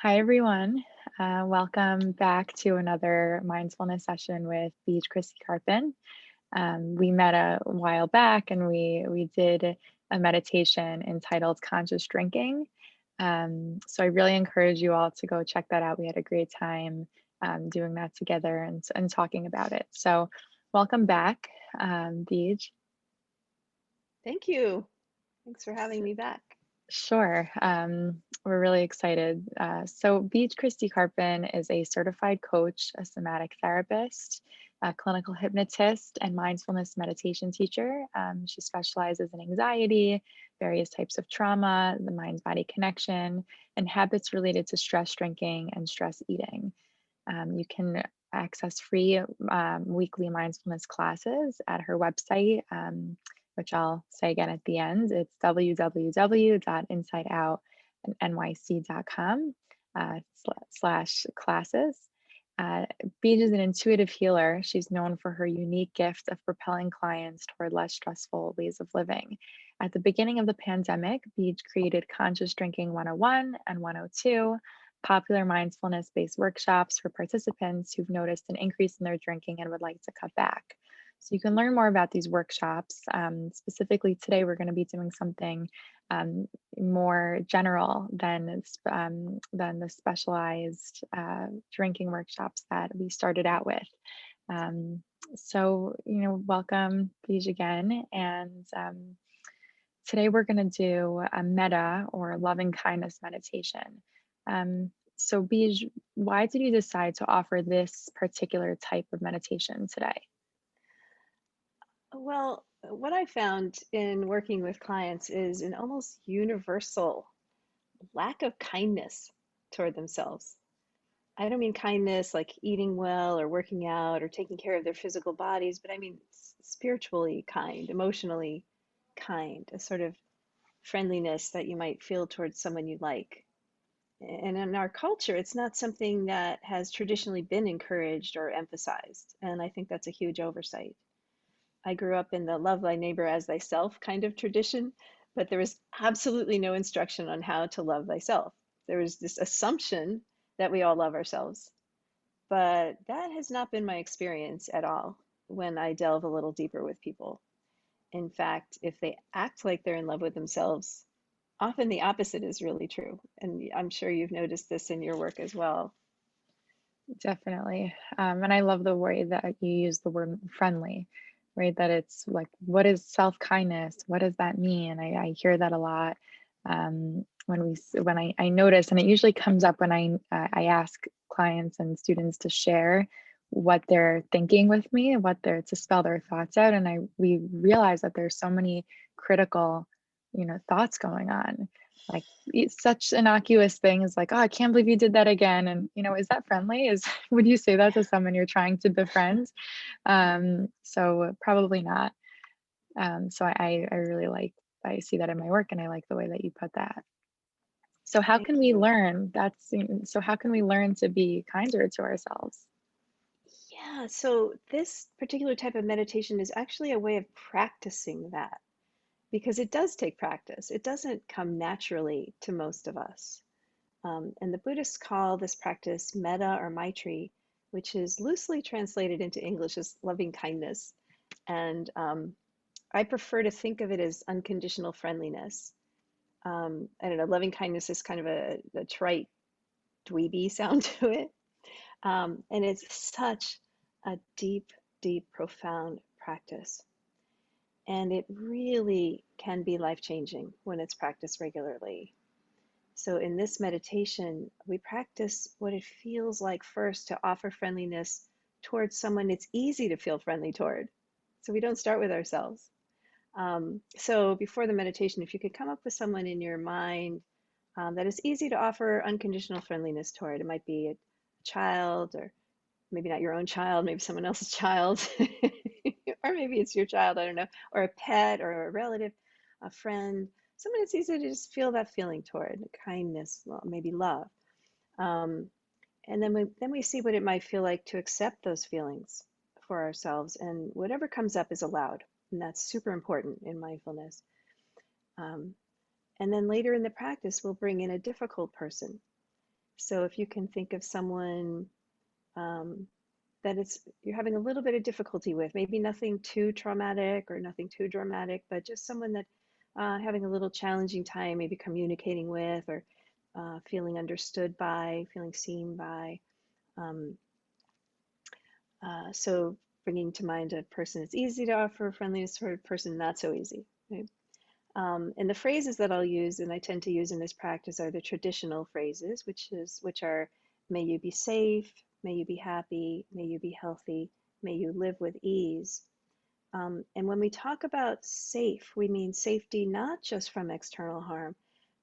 Hi, everyone. Welcome back to another mindfulness session with Beach Christy Carpin. We met a while back and we did a meditation entitled Conscious Drinking. So I really encourage you all to go check that out. We had a great time doing that together and talking about it. So welcome back, Beach. Thank you. Thanks for having me back. Sure. We're really excited. So, Beach Christy Carpin is a certified coach, a somatic therapist, a clinical hypnotist, and mindfulness meditation teacher. She specializes in anxiety, various types of trauma, the mind body connection, and habits related to stress drinking and stress eating. You can access free weekly mindfulness classes at her website, which I'll say again at the end. It's www.insideoutnyc.com slash classes. Uh, Beej is an intuitive healer. She's known for her unique gift of propelling clients toward less stressful ways of living. At the beginning of the pandemic, Beej created Conscious Drinking 101 and 102, popular mindfulness based workshops for participants who've noticed an increase in their drinking and would like to cut back. So you can learn more about these workshops. Specifically, today we're going to be doing something more general than the specialized drinking workshops that we started out with. Um, welcome, Beej, again. And today we're going to do a metta or loving kindness meditation. So, Beej, why did you decide to offer this particular type of meditation today? Well, what I found in working with clients is an almost universal lack of kindness toward themselves. I don't mean kindness like eating well or working out or taking care of their physical bodies, but I mean spiritually kind, emotionally kind, a sort of friendliness that you might feel towards someone you like. And in our culture, it's not something that has traditionally been encouraged or emphasized. And I think that's a huge oversight. I grew up in the love thy neighbor as thyself kind of tradition, but there was absolutely no instruction on how to love thyself. There was this assumption that we all love ourselves, but that has not been my experience at all when I delve a little deeper with people. In fact, if they act like they're in love with themselves, often the opposite is really true. And I'm sure you've noticed this in your work as well. Definitely. And I love the way that you use the word friendly, right? That it's like, what is self-kindness? What does that mean? I hear that a lot when I notice, and it usually comes up when I ask clients and students to share what they're thinking with me, what they're to spell their thoughts out, and I we realize that there's so many critical, thoughts going on. Like it's such innocuous things like, oh, I can't believe you did that again. And, is that friendly? Would you say that to someone you're trying to befriend? So probably not. So I really I see that in my work and I like the way that you put that. So how Thank can we you. learn so how can we learn to be kinder to ourselves? Yeah, so this particular type of meditation is actually a way of practicing that because it does take practice. It doesn't come naturally to most of us. And the Buddhists call this practice metta or maitri, which is loosely translated into English as loving kindness. And I prefer to think of it as unconditional friendliness. I don't know, loving kindness is kind of a trite, dweeby sound to it. And it's such a deep, deep, profound practice. And it really can be life changing when it's practiced regularly. So, in this meditation, we practice what it feels like first to offer friendliness towards someone it's easy to feel friendly toward. So, we don't start with ourselves. So, before the meditation, if you could come up with someone in your mind that is easy to offer unconditional friendliness toward, it might be a child, or maybe not your own child, maybe someone else's child, or maybe it's your child, I don't know, or a pet or a relative, a friend, someone it's easy to just feel that feeling toward, kindness, maybe love. Um, and then we see what it might feel like to accept those feelings for ourselves. And whatever comes up is allowed. And that's super important in mindfulness. Um, and then later in the practice, we'll bring in a difficult person So if you can think of someone um, that you're having a little bit of difficulty with, maybe nothing too traumatic or nothing too dramatic, but just someone that having a little challenging time, maybe communicating with or feeling understood by, feeling seen by. Um, so bringing to mind a person it's easy to offer friendliness toward a person not so easy. Right? And the phrases that I'll use, and I tend to use in this practice, are the traditional phrases, which are, may you be safe, may you be happy, may you be healthy, may you live with ease. And when we talk about safe, we mean safety not just from external harm,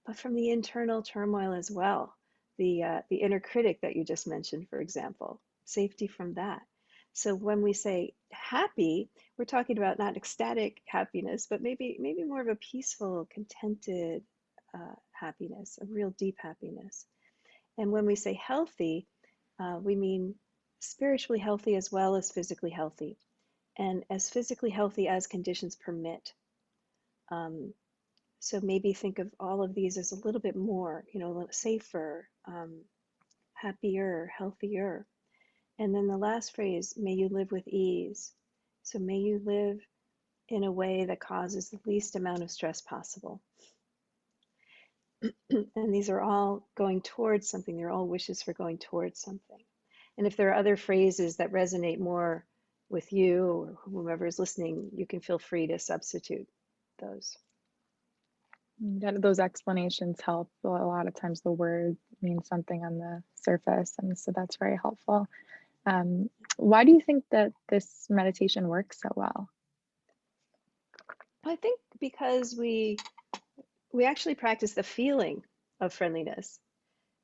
but from the internal turmoil as well. The inner critic that you just mentioned, for example, safety from that. So when we say happy, we're talking about not ecstatic happiness, but maybe more of a peaceful, contented happiness, a real deep happiness. And when we say healthy, we mean spiritually healthy as well as physically healthy, and as physically healthy as conditions permit. Um, so maybe think of all of these as a little bit more, a little safer, happier, healthier. And then the last phrase, may you live with ease. So may you live in a way that causes the least amount of stress possible. And these are all going towards something. They're all wishes for going towards something. And if there are other phrases that resonate more with you or whomever is listening, you can feel free to substitute those. Those explanations help. A lot of times the word means something on the surface, and so that's very helpful. Um, why do you think that this meditation works so well? I think because we actually practice the feeling of friendliness.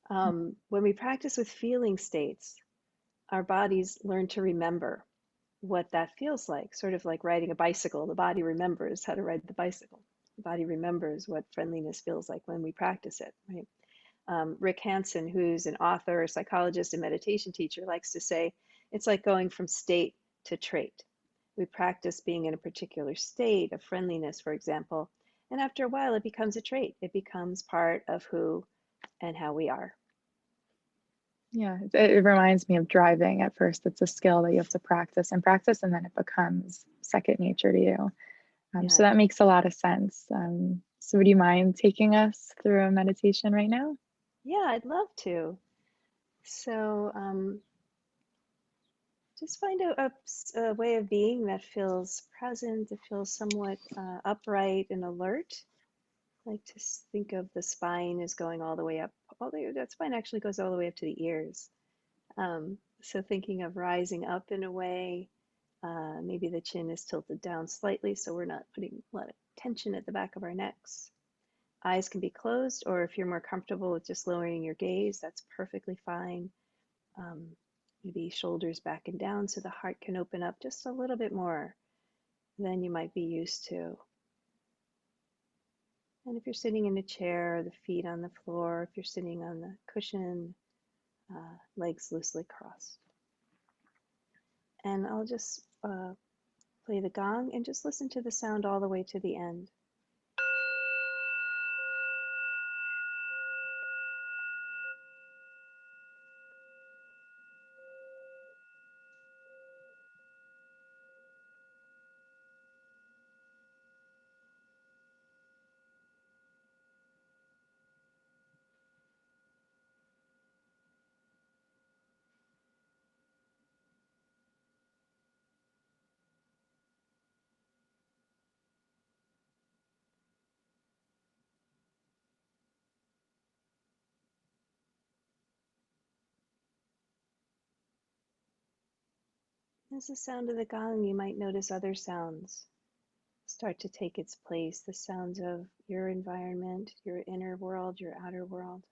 When we practice with feeling states, our bodies learn to remember what that feels like, sort of like riding a bicycle. The body remembers how to ride the bicycle. The body remembers what friendliness feels like when we practice it, right? Rick Hanson, who's an author, a psychologist, and meditation teacher, likes to say it's like going from state to trait. We practice being in a particular state of friendliness, for example, and after a while it becomes a trait. It becomes part of who and how we are. Yeah, it reminds me of driving. At first, it's a skill that you have to practice and practice, and then it becomes second nature to you. So Yeah. that makes a lot of sense. So would you mind taking us through a meditation right now? Yeah, I'd love to. So just find a way of being that feels present, that feels somewhat upright and alert. I like to think of the spine as going all the way up. Although that spine actually goes all the way up to the ears. So thinking of rising up in a way, maybe the chin is tilted down slightly so we're not putting a lot of tension at the back of our necks. Eyes can be closed, or if you're more comfortable with just lowering your gaze, that's perfectly fine. Um, Maybe shoulders back and down so the heart can open up just a little bit more than you might be used to. And if you're sitting in a chair, the feet on the floor, if you're sitting on the cushion, legs loosely crossed. And I'll just play the gong and just listen to the sound all the way to the end. As the sound of the gong, you might notice other sounds start to take its place, the sounds of your environment, your inner world, your outer world.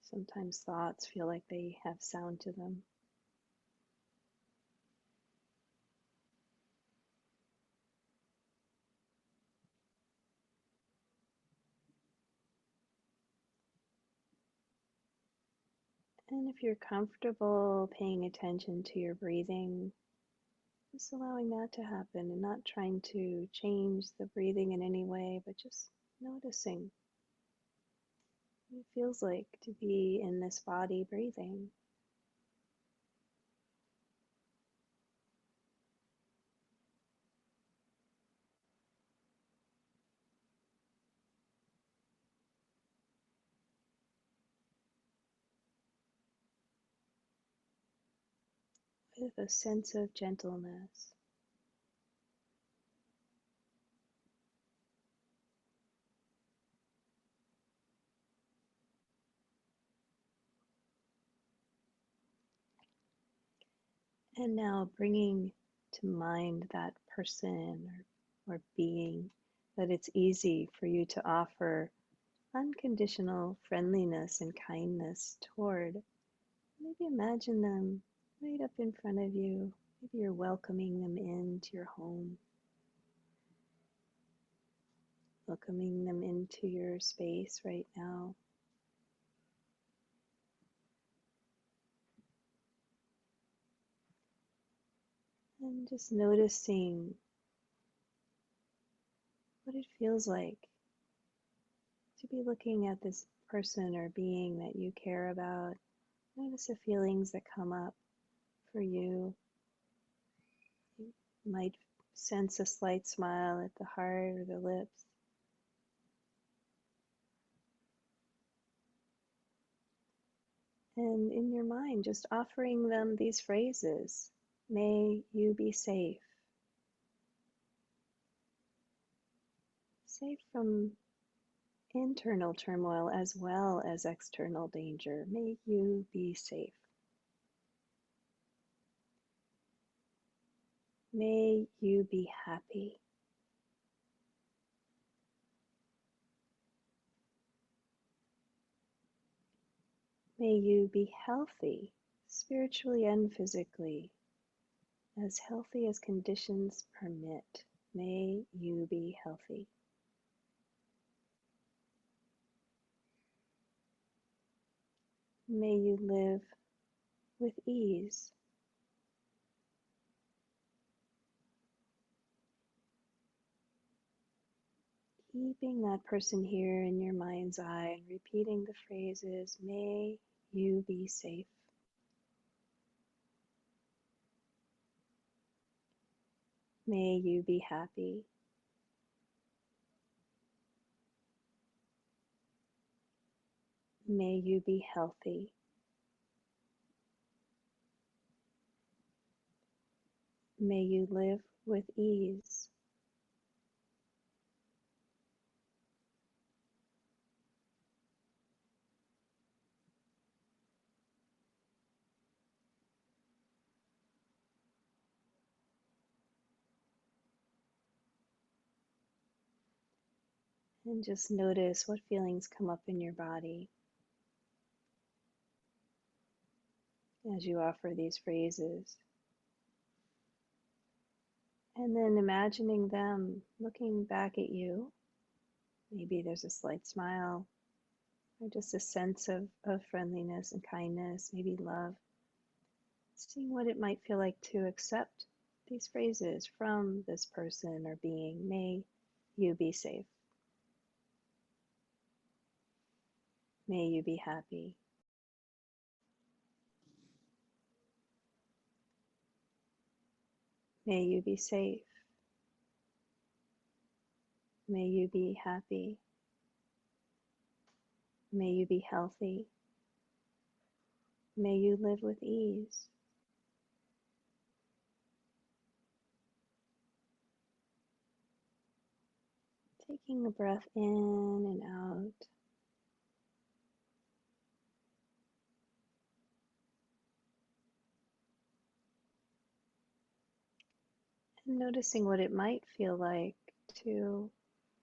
Sometimes thoughts feel like they have sound to them. And if you're comfortable paying attention to your breathing, Just allowing that to happen and not trying to change the breathing in any way, but just noticing what it feels like to be in this body breathing. With a sense of gentleness. And now bringing to mind that person or being that it's easy for you to offer unconditional friendliness and kindness toward. Maybe imagine them right up in front of you. Maybe you're welcoming them into your home, welcoming them into your space right now. And just noticing what it feels like to be looking at this person or being that you care about. Notice the feelings that come up for you. You might sense a slight smile at the heart or the lips. And in your mind, just offering them these phrases. May you be safe. Safe from internal turmoil as well as external danger. May you be safe. May you be happy. May you be healthy, spiritually and physically, as healthy as conditions permit. May you be healthy. May you live with ease. Keeping that person here in your mind's eye and repeating the phrases, may you be safe. May you be happy. May you be healthy. May you live with ease. And just notice what feelings come up in your body as you offer these phrases. And then imagining them looking back at you. Maybe there's a slight smile or just a sense of friendliness and kindness, maybe love. Seeing what it might feel like to accept these phrases from this person or being. May you be safe. May you be happy. May you be safe. May you be happy. May you be healthy. May you live with ease. Taking a breath in and out. And noticing what it might feel like to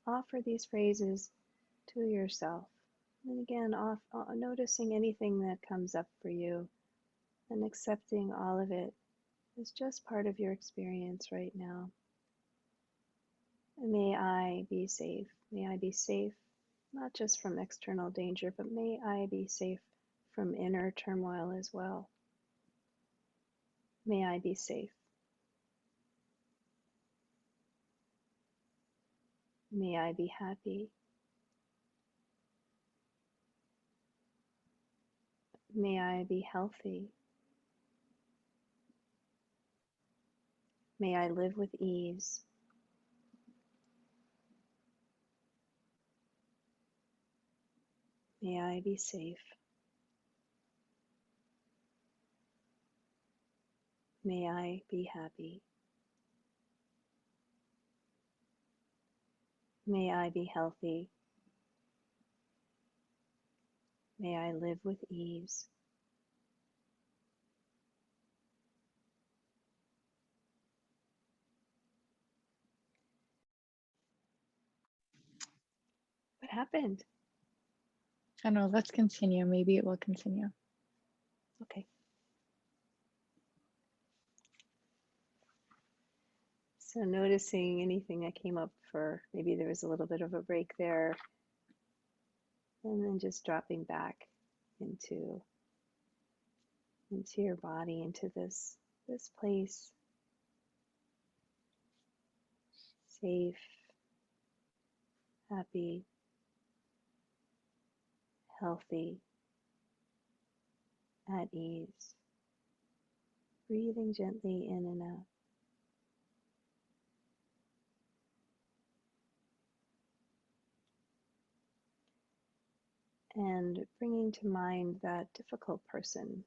offer these phrases to yourself. And again, noticing anything that comes up for you and accepting all of it as just part of your experience right now. May I be safe. May I be safe, not just from external danger, but may I be safe from inner turmoil as well. May I be safe. May I be happy. May I be healthy. May I live with ease. May I be safe. May I be happy. May I be healthy. May I live with ease. What happened? I don't know, let's continue. Maybe it will continue. Okay. So noticing anything that came up for maybe there was a little bit of a break there, and then just dropping back into your body, into this place, safe, happy, healthy, at ease, breathing gently in and out. And bringing to mind that difficult person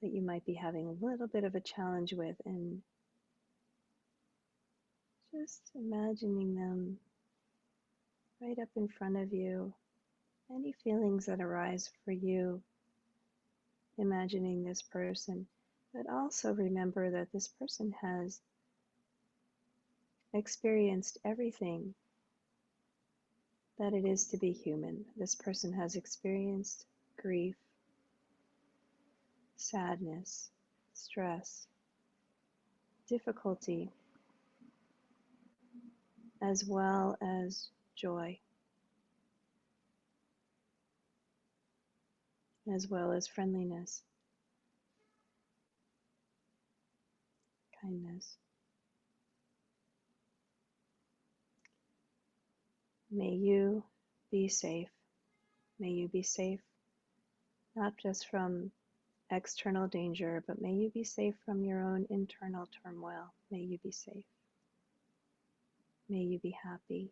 that you might be having a little bit of a challenge with, and just imagining them right up in front of you. Any feelings that arise for you, imagining this person, but also remember that this person has experienced everything that it is to be human. This person has experienced grief, sadness, stress, difficulty, as well as joy, as well as friendliness, kindness. May you be safe. May you be safe not just from external danger, but may you be safe from your own internal turmoil. May you be safe. May you be happy.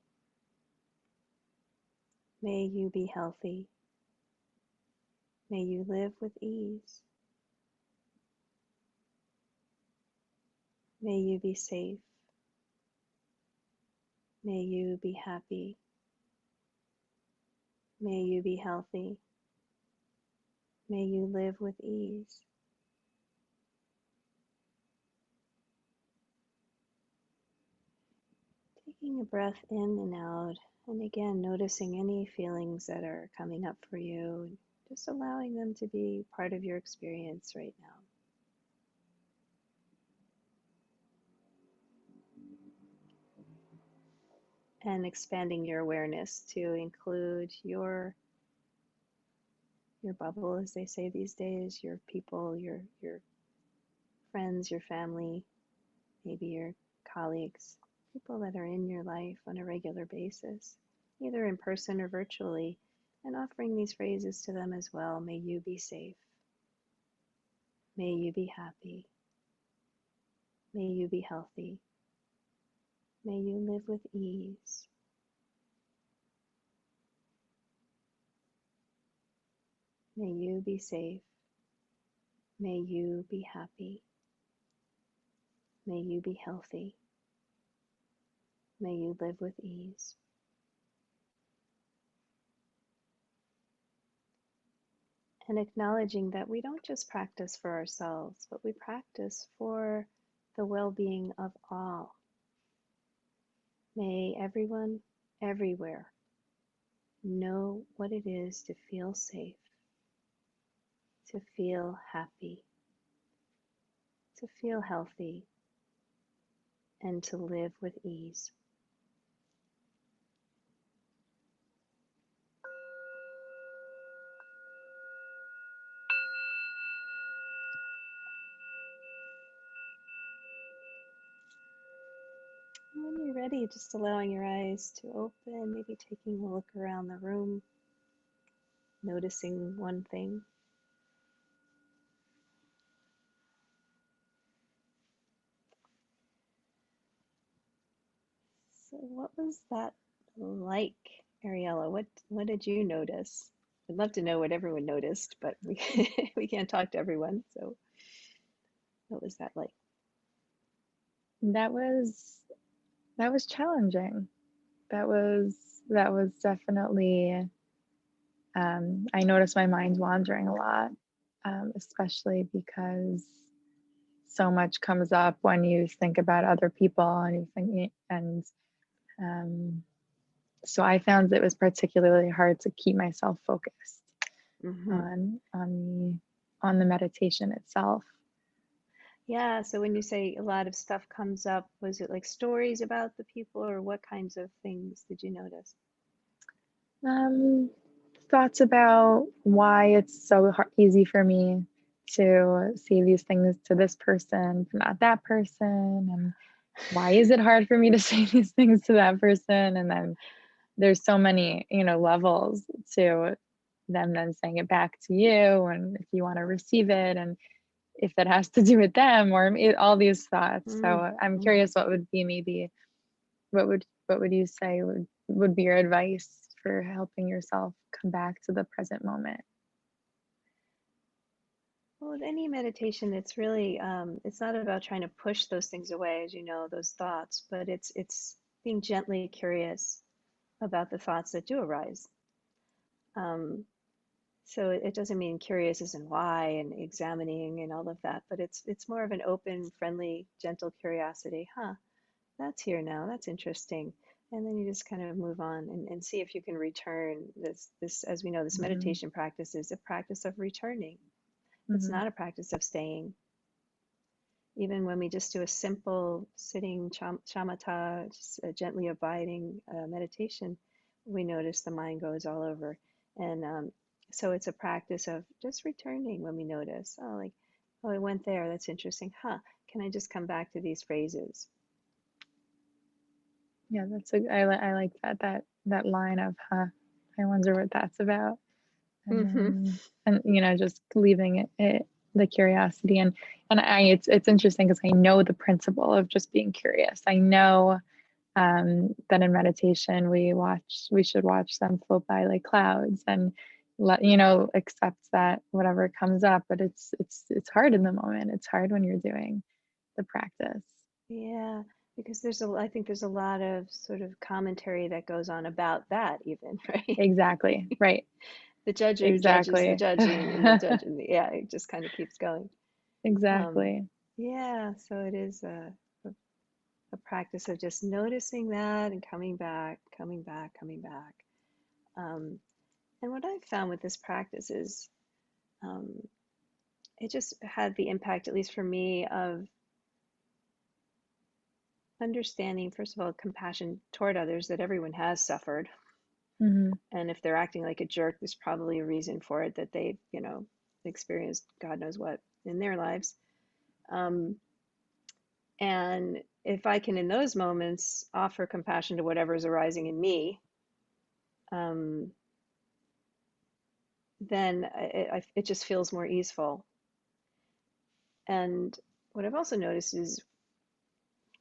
May you be healthy. May you live with ease. May you be safe. May you be happy. May you be healthy. May you live with ease. Taking a breath in and out, and again noticing any feelings that are coming up for you, just allowing them to be part of your experience right now. And expanding your awareness to include your bubble, as they say these days, your people, your friends, your family, maybe your colleagues, people that are in your life on a regular basis, either in person or virtually, and offering these phrases to them as well. May you be safe. May you be happy. May you be healthy. May you live with ease. May you be safe. May you be happy. May you be healthy. May you live with ease. And acknowledging that we don't just practice for ourselves, but we practice for the well-being of all. May everyone, everywhere, know what it is to feel safe, to feel happy, to feel healthy, and to live with ease. When you're ready, just allowing your eyes to open, maybe taking a look around the room, noticing one thing. So what was that like, Ariella? What did you notice? I'd love to know what everyone noticed, but we we can't talk to everyone. So what was that like? That was that was challenging. That was that was definitely I noticed my mind's wandering a lot, especially because so much comes up when you think about other people and you think and um, so I found it was particularly hard to keep myself focused Hmm. on the meditation itself. Yeah, so when you say a lot of stuff comes up, was it like stories about the people, or what kinds of things did you notice? Um, Thoughts about why it's so easy for me to say these things to this person, but not that person, and why is it hard for me to say these things to that person? And then there's so many, levels to them then saying it back to you, and if you want to receive it, and if that has to do with them, or all these thoughts. So I'm Mm-hmm. curious, what would be maybe what would you say would be your advice for helping yourself come back to the present moment? Well, with any meditation, it's really it's not about trying to push those things away, as you know, those thoughts, but it's being gently curious about the thoughts that do arise. Um, so it doesn't mean curious as in why and examining and all of that, but it's more of an open, friendly, gentle curiosity. Huh, that's here now. That's interesting. And then you just kind of move on and see if you can return this, as we know, this Hmm. meditation practice is a practice of returning. It's Hmm. not a practice of staying. Even when we just do a simple sitting shamatha, just a gently abiding meditation, we notice the mind goes all over. And so it's a practice of just returning when we notice, oh, like, oh, it went there. That's interesting. Huh. Can I just come back to these phrases? Yeah, I like that line of, huh, I wonder what that's about. And Hmm. then, and just leaving it the curiosity, and it's interesting because I know the principle of just being curious. I know that in meditation we should watch them float by like clouds, and accept that whatever comes up, but it's hard in the moment. It's hard when you're doing the practice. Yeah, because I think there's a lot of sort of commentary that goes on about that even, right? Exactly, right. The judger judges the Exactly. judging, and the judge, and yeah, it just kind of keeps going. Um, Exactly. yeah, so it is a practice of just noticing that and coming back, coming back, coming back. Um, and what I've found with this practice is um, it just had the impact, at least for me, of understanding, first of all, compassion toward others, that everyone has suffered. Hmm. And if they're acting like a jerk, there's probably a reason for it, that they've, experienced God knows what in their lives. Um, and if I can, in those moments, offer compassion to whatever is arising in me, um, then it just feels more easeful. And what I've also noticed is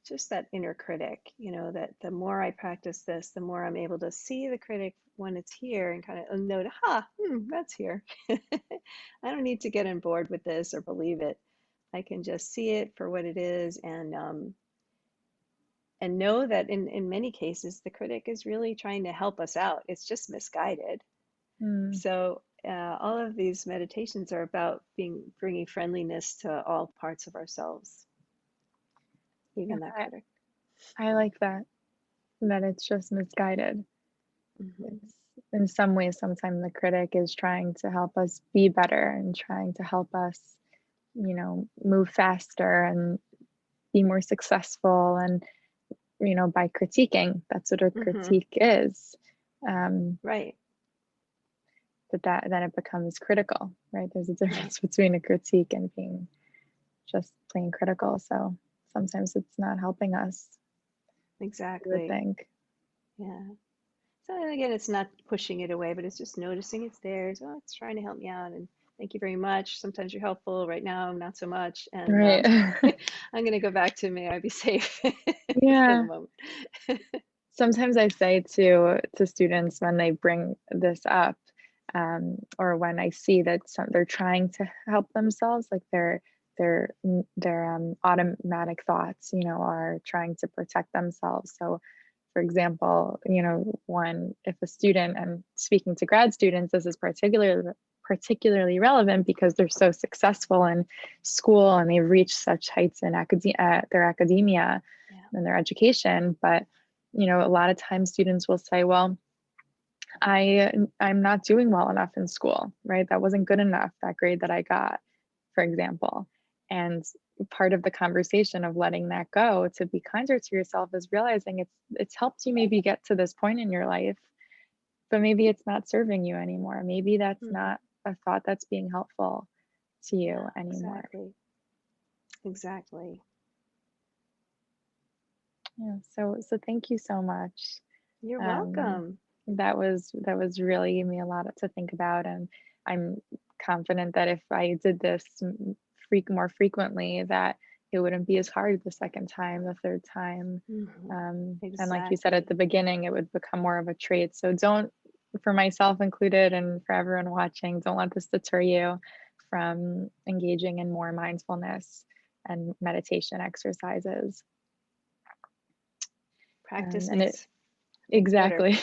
just that inner critic, that the more I practice this, the more I'm able to see the critic when it's here and kind of note, that's here. I don't need to get on board with this or believe it. I can just see it for what it is, and know that in many cases the critic is really trying to help us out. It's just misguided. Mm. So all of these meditations are about bringing friendliness to all parts of ourselves, Yeah, even that critic. I like that it's just misguided. Hmm. It's in some ways, sometimes the critic is trying to help us be better and trying to help us, move faster and be more successful. And, by critiquing, that's what a Hmm. critique is. Um, Right. but that then it becomes critical, right? There's a Yeah. difference between a critique and being just plain critical. So sometimes it's not helping us. you would Exactly. think. Yeah. So and again, it's not pushing it away, but it's just noticing it's there. So, oh, it's trying to help me out, and thank you very much. Sometimes you're helpful. Right now, not so much. And Right. I'm going to go back to may I be safe for the Yeah. moment. Sometimes I say to students when they bring this up, or when I see that they're trying to help themselves, like their automatic thoughts, are trying to protect themselves. So, for example, when if a student, and speaking to grad students, this is particularly relevant because they're so successful in school and they've reached such heights in their academia Yeah. and their education. But a lot of times students will say, well, I'm not doing well enough in school, right? That wasn't good enough, that grade that I got, for example. And part of the conversation of letting that go, to be kinder to yourself, is realizing it's helped you maybe get to this point in your life, but maybe it's not serving you anymore. Maybe that's Hmm. not a thought that's being helpful to you Yeah, anymore. exactly. Exactly. Yeah. So thank you so much. You're Um, welcome. that was really gave me a lot to think about, and I'm confident that if I did this more frequently, that it wouldn't be as hard the second time, the third time, Hmm. and like you said at Exactly. the beginning, it would become more of a trait. So don't, for myself included, and for everyone watching, don't let this deter you from engaging in more mindfulness and meditation exercises. Practice And it makes better. Exactly.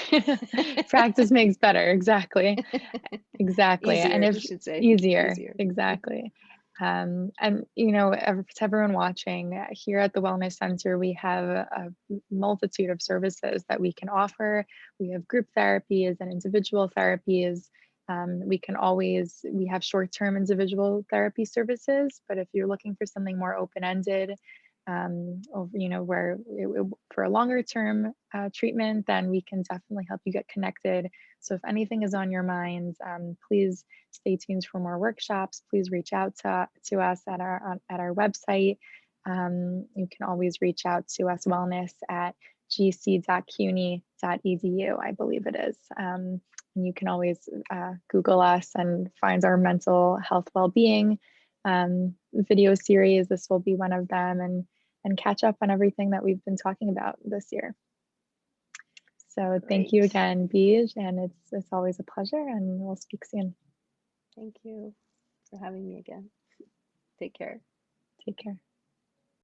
Practice makes better. Exactly. Exactly. And Easier, I if should say. easier, Easier. exactly. And to everyone watching, here at the Wellness Center, we have a multitude of services that we can offer. We have group therapies and individual therapies. We have short-term individual therapy services, but if you're looking for something more open-ended, for a longer term treatment, then we can definitely help you get connected. So if anything is on your mind, please stay tuned for more workshops. Please reach out to us at our website. You can always reach out to us, wellness at gc.cuny.edu, I believe it is. And you can always Google us and find our mental health well-being video series. This will be one of them, and catch up on everything that we've been talking about this year. So thank you Great. again, Beej, and it's always a pleasure, and we'll speak soon. Thank you for having me again. Take care. Take care.